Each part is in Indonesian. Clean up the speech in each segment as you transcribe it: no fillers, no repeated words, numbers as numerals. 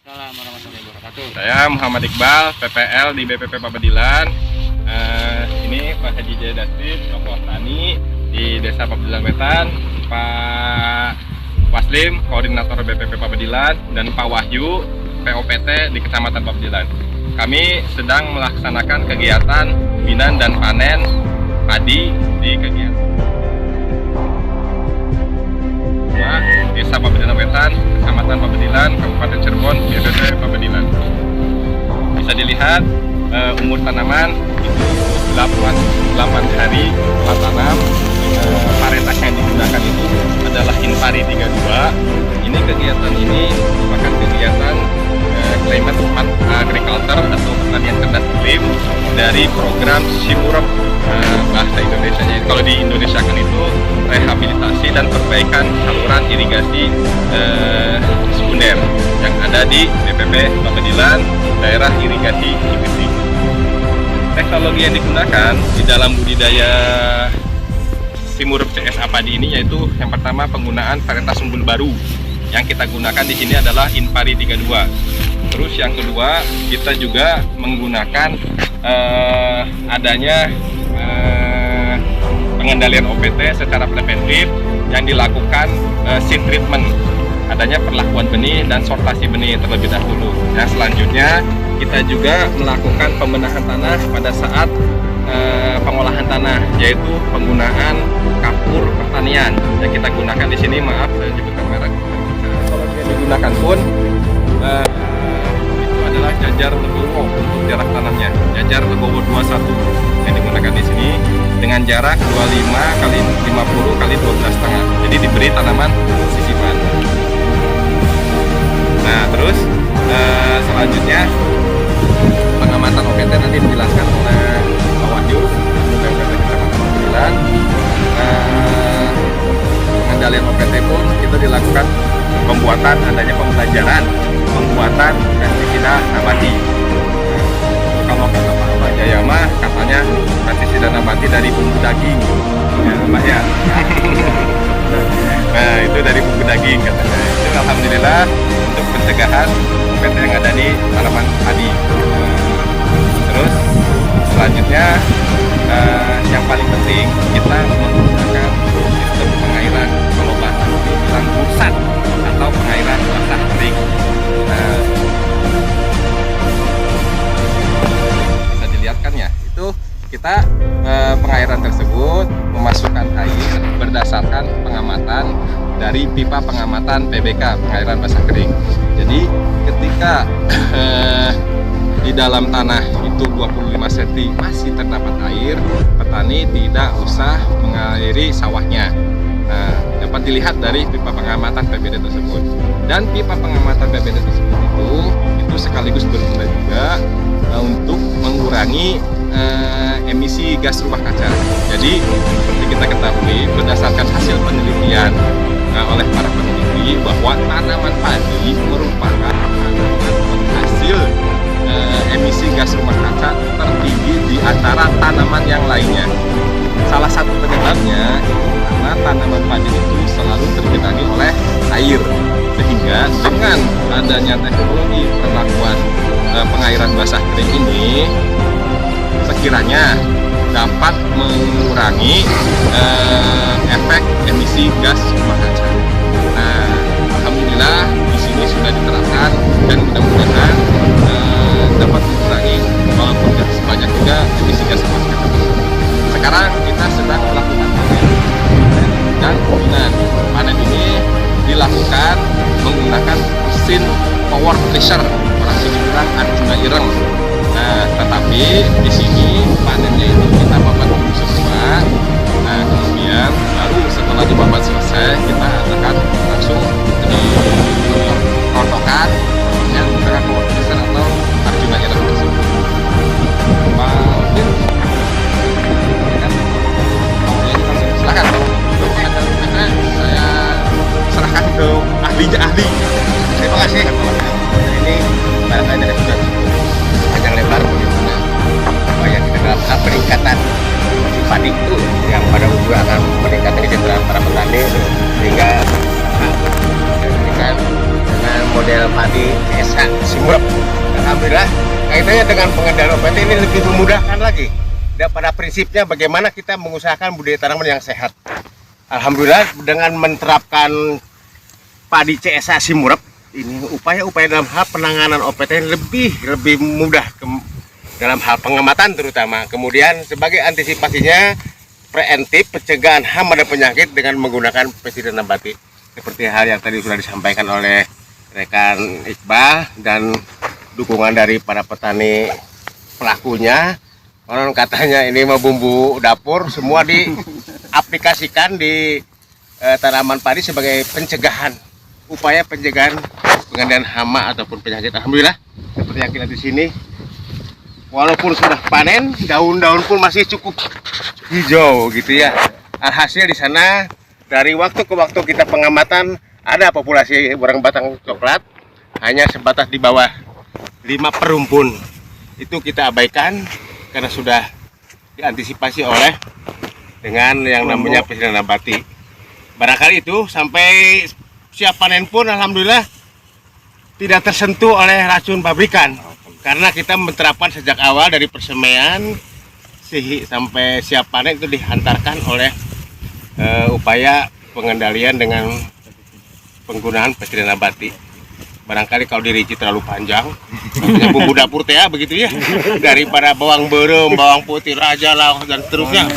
Waalaikumsalam warahmatullahi wabarakatuh. Saya Muhammad Iqbal, PPL di BPP Pabedilan. Ini Pak Haji Jaya Dastif, tokoh tani di Desa Pabedilan Wetan, Pak Waslim, koordinator BPP Pabedilan, dan Pak Wahyu, POPT di Kecamatan Pabedilan. Kami sedang melaksanakan kegiatan binan dan panen padi di kegiatan Desa Pabedilan Wetan, Kecamatan Pabedilan, Kabupaten Cirebon, BPP Pabedilan. Bisa dilihat umur tanaman itu 8 hari setelah tanam. Varietas yang digunakan itu adalah Inpari 32. Ini kegiatan ini merupakan kegiatan Climate Smart Agriculture atau pertanian cerdas iklim dari program Simurep bahasa Indonesianya. Kalau di Indonesia kan itu rehabilitasi dan perbaikan saluran irigasi sekunder yang ada di BPP Pabedilan, daerah irigasi Cipinting. Teknologi yang digunakan di dalam budidaya Simurep CSA padi ini yaitu yang pertama penggunaan varietas unggul baru. Yang kita gunakan di sini adalah Inpari 32. Terus yang kedua kita juga menggunakan adanya pengendalian OPT secara preventif yang dilakukan seed treatment, adanya perlakuan benih dan sortasi benih terlebih dahulu. Yang selanjutnya kita juga melakukan pembenahan tanah pada saat pengolahan tanah, yaitu penggunaan kapur pertanian yang kita gunakan di sini. Maaf saya sebutkan merek. Kalau yang digunakan pun itu adalah jajar legowo untuk jarak tanamnya, jajar legowo 21 yang digunakan di sini dengan jarak 25 kali 50 kali 12,5. Jadi diberi tanaman sisipan. Nah terus selanjutnya pengamatan OPT nanti dijelaskan oleh Pak Wahyu, BPP Kecamatan Pabedilan. Pengendalian OPT pun itu dilakukan pembuatan adanya pembelajaran pembuatan pestisida nabati. Kalau kata Pak Mbak Jaya mah katanya pestisida nabati dari bumbu daging, ya Mbak ya. Nah itu dari bumbu daging katanya. Itu alhamdulillah untuk pencegahan OPT yang ada di tanaman padi. Terus selanjutnya yang paling penting kita menggunakan sistem pengairan, kalau bahasa ini bilang bursat atau pengairan basah kering. Bisa dilihat kan ya, itu kita pengairan tersebut memasukkan air berdasarkan pengamatan dari pipa pengamatan PBK, pengairan basah kering. Jadi ketika di dalam tanah itu 25 cm masih terdapat air, petani tidak usah mengairi sawahnya. Nah, dapat dilihat dari pipa pengamatan PBD tersebut. Dan pipa pengamatan PBD tersebut itu sekaligus berguna juga untuk mengurangi emisi gas rumah kaca. Jadi seperti kita ketahui berdasarkan hasil penelitian oleh para peneliti bahwa tanaman padi merupakan hasil emisi gas rumah kaca tertinggi di antara tanaman yang lainnya. Salah satu penyebabnya karena tanaman padi itu selalu tergenangi oleh air, sehingga dengan adanya teknologi perlakuan pengairan basah kering ini sekiranya dapat mengurangi efek emisi gas rumah kaca. Nah, alhamdulillah di sini sudah diterapkan dan mudah-mudahan dapat mengurangi walaupun tidak sebanyak juga emisi gas rumah kaca. Sekarang kita sedang melakukan panen dan pembinaan. Panen ini dilakukan menggunakan mesin power thresher, orang sini bilang Arjuna ireng. Nah, tetapi di sini panennya itu kita babat dulu semua. Nah, kemudian baru setelah dibabat selesai kita akan langsung dirotokan yang menggunakan power thresher atau Arjuna ireng tersebut. Silakan dokumen saya serahkan ke ahlinya ahli. Terima kasih. Ini barangkali dari sudah panjang lebar bagaimana yang kita dalam peningkatan padi itu yang pada ujungnya akan meningkatkan kesejahteraan para petani sehingga dengan model padi CSA Simurep. Alhamdulillah kaitannya dengan pengendalian OPT ini lebih memudahkan lagi. Dan pada prinsipnya bagaimana kita mengusahakan budaya tanaman yang sehat. Alhamdulillah dengan menerapkan padi CSA Simurep ini upaya-upaya dalam hal penanganan OPT lebih mudah dalam hal pengamatan terutama. Kemudian sebagai antisipasinya preventif pencegahan hama dan penyakit dengan menggunakan pestisida nabati. Seperti hal yang tadi sudah disampaikan oleh rekan Iqbal dan dukungan dari para petani pelakunya. Orang katanya ini mah bumbu dapur, semua diaplikasikan di tanaman padi sebagai pencegahan, upaya pencegahan pengendalian hama ataupun penyakit. Alhamdulillah seperti yang kita di sini, walaupun sudah panen, daun-daun pun masih cukup hijau gitu ya. Alhasil di sana dari waktu ke waktu kita pengamatan ada populasi burung batang coklat hanya sebatas di bawah 5 per rumpun. Itu kita abaikan karena sudah diantisipasi oleh dengan yang namanya pestisida nabati. Barangkali itu sampai siap panen pun alhamdulillah tidak tersentuh oleh racun pabrikan karena kita menerapkan sejak awal dari persemaian sampai siap panen itu dihantarkan oleh upaya pengendalian dengan penggunaan pestisida nabati. Barangkali kalau dirinci terlalu panjang, bumbu dapur teh begitu ya, daripada bawang berem, bawang putih, raja, lawang dan seterusnya,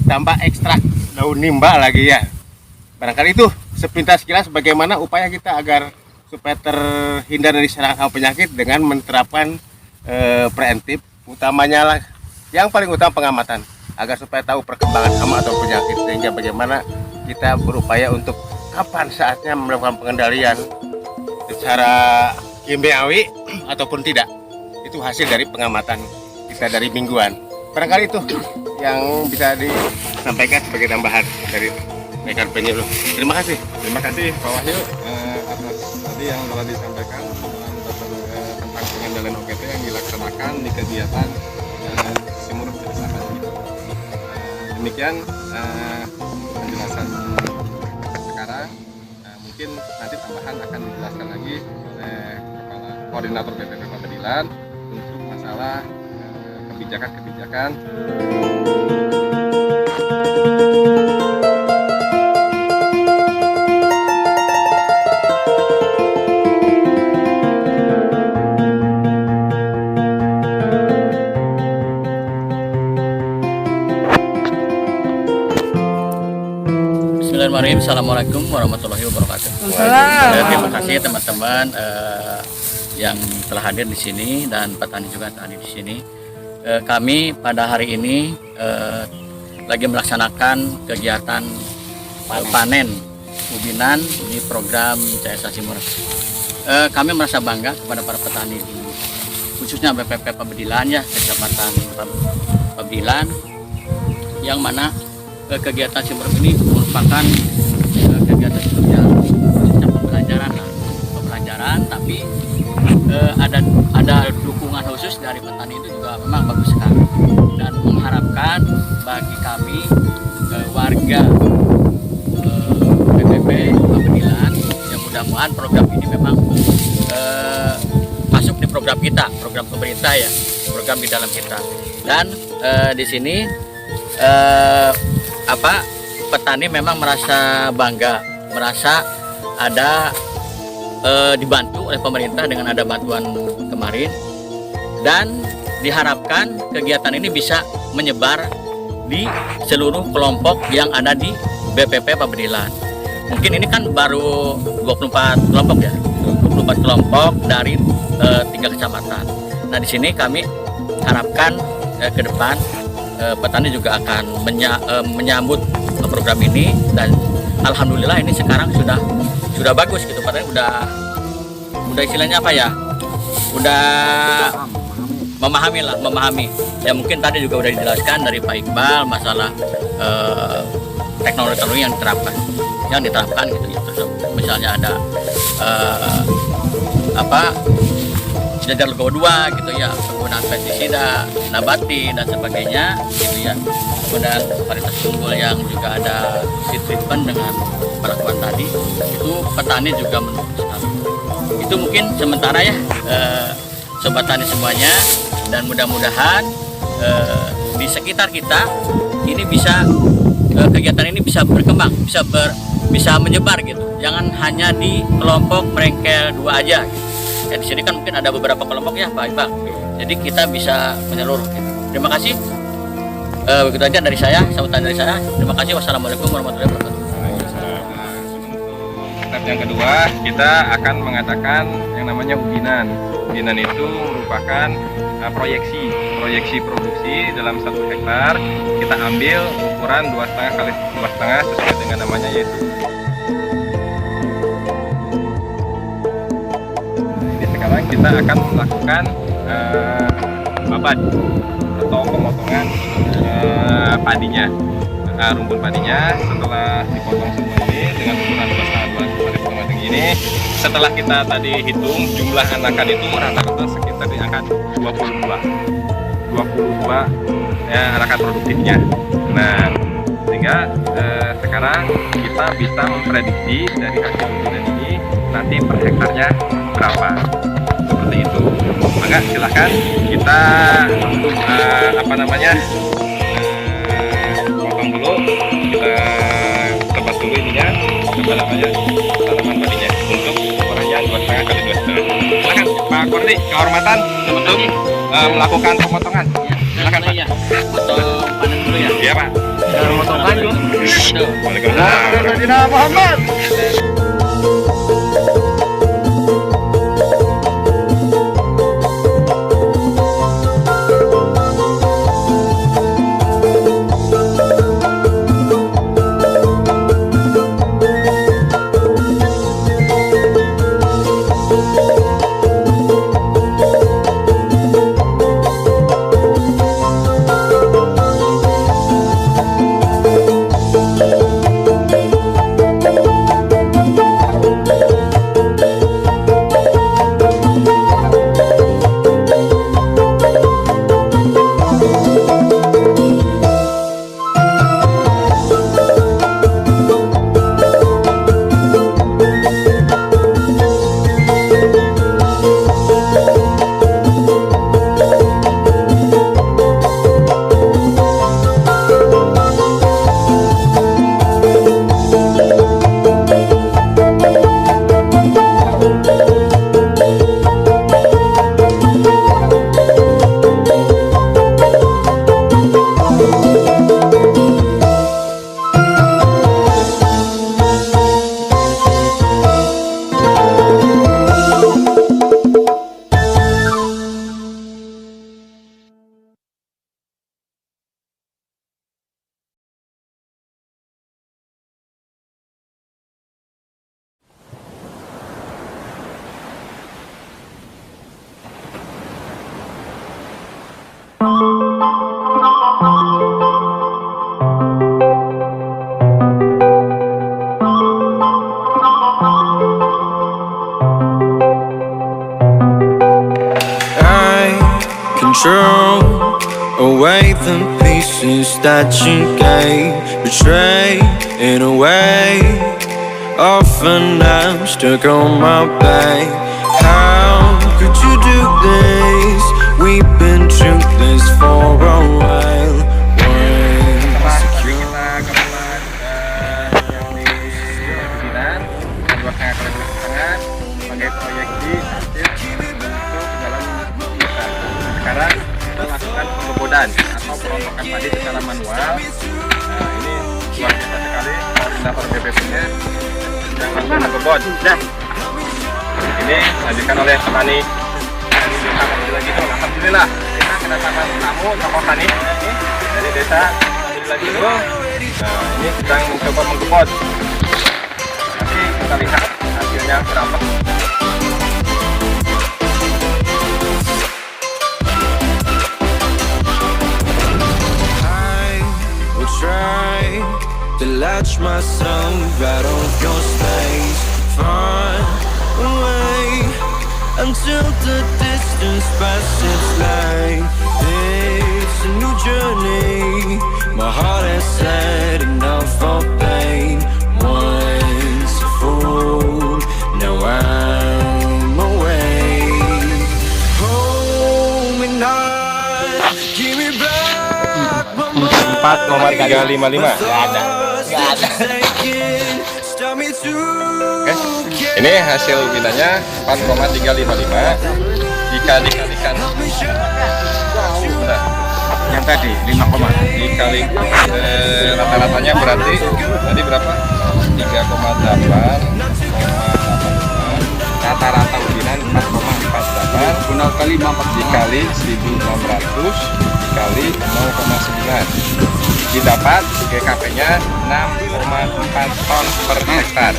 tambah ekstrak daun nimba lagi ya. Barangkali itu sepintas sekilas bagaimana upaya kita agar supaya terhindar dari serangan penyakit dengan menerapkan preventif, utamanya lah yang paling utama pengamatan agar supaya tahu perkembangan hama atau penyakit, sehingga bagaimana kita berupaya untuk kapan saatnya melakukan pengendalian secara kimiawi ataupun tidak. Itu hasil dari pengamatan kita dari mingguan. Barangkali itu yang bisa disampaikan sebagai tambahan dari rekan penyuluh. Terima kasih. Terima kasih Pak Wahyu atas tadi yang telah disampaikan tentang pengendalian OPT yang dilaksanakan di kegiatan Simurep CSA ini. Demikian penjelasan sekarang. Mungkin nanti tambahan akan dijelaskan lagi oleh Kepala Koordinator BPP Pabedilan untuk masalah kebijakan-kebijakan. Bismillahirrahmanirrahim. Assalamualaikum warahmatullahi wabarakatuh. Terima kasih teman-teman yang telah hadir di sini dan petani juga telah hadir di sini. Kami pada hari ini lagi melaksanakan kegiatan panen ubinan di program CSA Simurep. Kami merasa bangga kepada para petani khususnya BPP Pabedilan ya, Kecamatan Pabedilan, yang mana kegiatan Simurep ini merupakan kegiatan yang pembelajaran, tapi ada dukungan khusus dari petani itu juga memang bagus sekali, dan mengharapkan bagi kami warga BPP Pabedilan yang mudah-mudahan program ini memang masuk di program kita, program pemerintah ya, program di dalam kita. Dan di sini petani memang merasa bangga, merasa ada dibantu oleh pemerintah dengan ada bantuan kemarin, dan diharapkan kegiatan ini bisa menyebar di seluruh kelompok yang ada di BPP Pabedilan. Mungkin ini kan baru 24 kelompok ya, 24 kelompok dari 3 kecamatan. Nah, di sini kami harapkan ke depan petani juga akan menyambut program ini, dan alhamdulillah ini sekarang sudah bagus gitu, petani udah istilahnya apa ya, udah memahami ya. Mungkin tadi juga udah dijelaskan dari Pak Iqbal masalah teknologi yang diterapkan gitu ya. Terus misalnya ada jajar logo 2 gitu ya, penggunaan pestisida nabati dan sebagainya gitu ya. Kemudian varietas unggul yang juga ada seed treatment dengan perlakuan tadi, itu petani juga mendukung sekali. Itu mungkin sementara ya, Sobat Tani semuanya, dan mudah-mudahan di sekitar kita ini bisa kegiatan ini bisa berkembang, bisa menyebar gitu. Jangan hanya di kelompok Merengkel 2 aja. Gitu. Ya, di sini kan mungkin ada beberapa kelompok ya Pak Iqbal. Jadi kita bisa menyeluruh. Gitu. Terima kasih. Begitu aja dari saya, sambutan dari saya. Terima kasih. Wassalamualaikum warahmatullahi wabarakatuh. Step yang kedua, kita akan mengadakan yang namanya ubinan. Ubinan itu merupakan proyeksi produksi dalam 1 hektar. Kita ambil ukuran 2,5 kali 2,5 sesuai dengan namanya, yaitu. Jadi sekarang kita akan melakukan babat atau pemotongan padinya, rumpun padinya. Setelah dipotong semua ini dengan ukuran 2,5 ini, setelah kita tadi hitung jumlah anakan itu rata-rata sekitar di angka 22 ya, anakan produktifnya. Nah, sehingga sekarang kita bisa memprediksi dari hasil ubinan ini nanti per hektarnya berapa, seperti itu. Maka silahkan kita potong dulu, kita tebas dulu ininya, tanaman padinya untuk ukurannya 2,5 kali 2,5. Silakan Pak Kordi, kehormatan untuk melakukan pemotongan. Silakan Pak. Ya, potong panen dulu ya. Iya Pak. Potong kayu. Waalaikumsalam. Muhammad. Control away the pieces that you gave, betrayed in a way. Often I'm stuck on my back. How could you do this? We've been through this for a while. Setelah kita kemas yang di ubinan 2,5 kali 2,5 sebagai proyeksi hasil untuk dalam kita. Sekarang kita lakukan pengebodan atau perontokan padi secara manual. Nah, ini luar biasa sekali koordinator BPP-nya yang langsung mengebod. Nah, ini dihadirkan oleh petani. Alhamdulillah kita kedatangan tamu tokoh tani ini dari desa Alhamdulillah. Nah, ini sedang mencoba mengebod. Nanti kita lihat hasilnya berapa. Try to latch myself out of your space, far away until the distance passes like it's a new journey. My heart has had enough of pain. Once a fool, now I'm 4,355. Nggak ada. Oke, ini hasil ubinannya 4,355. Jika dikalikan Yang tadi 5, dikali rata-ratanya berarti tadi berapa? 3,8, rata-rata ubinan 4,48 kali 5 dikali 1.600 dikali 0,9 didapat GKP-nya 6,4 ton per hektar.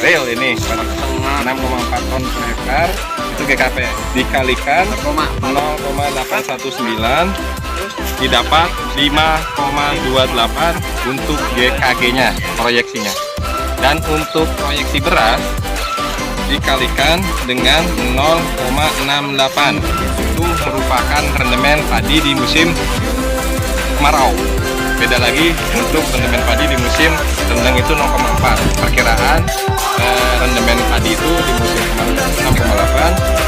Real ini 6,4 ton per hektar itu GKP, dikalikan 0,819 didapat 5,28 untuk GKG-nya, proyeksinya. Dan untuk proyeksi beras dikalikan dengan 0,68 itu merupakan rendemen padi di musim kemarau. Beda lagi untuk rendemen padi di musim rendeng itu 0,4. Perkiraan rendemen padi itu di musim kemarau 6,8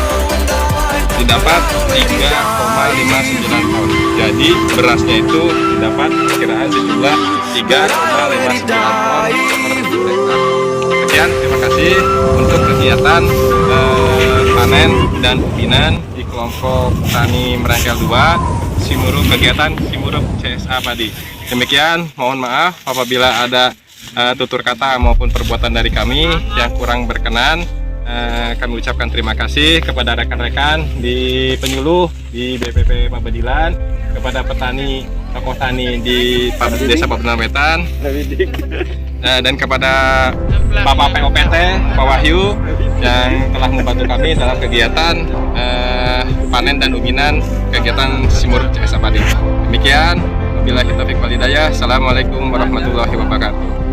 didapat 3,59 ton. Jadi berasnya itu didapat perkiraan sejumlah 3,59 ton per hektar. Sekian, terima kasih untuk kegiatan panen dan ubinan di kelompok tani Merengkel 2 Simurup, kegiatan Simurup CSA Padi. Demikian, mohon maaf apabila ada tutur kata maupun perbuatan dari kami yang kurang berkenan. Kami ucapkan terima kasih kepada rekan-rekan di penyuluh di BPP Pabedilan, kepada petani, tokoh tani di Desa Pabedalan Wetan, dan kepada Bapak POPT, Pak Wahyu yang telah membantu kami dalam kegiatan panen dan ubinan kegiatan Simurup CSA Padi. Demikian, wabillahi taufiq wal hidayah. Assalamualaikum warahmatullahi wabarakatuh.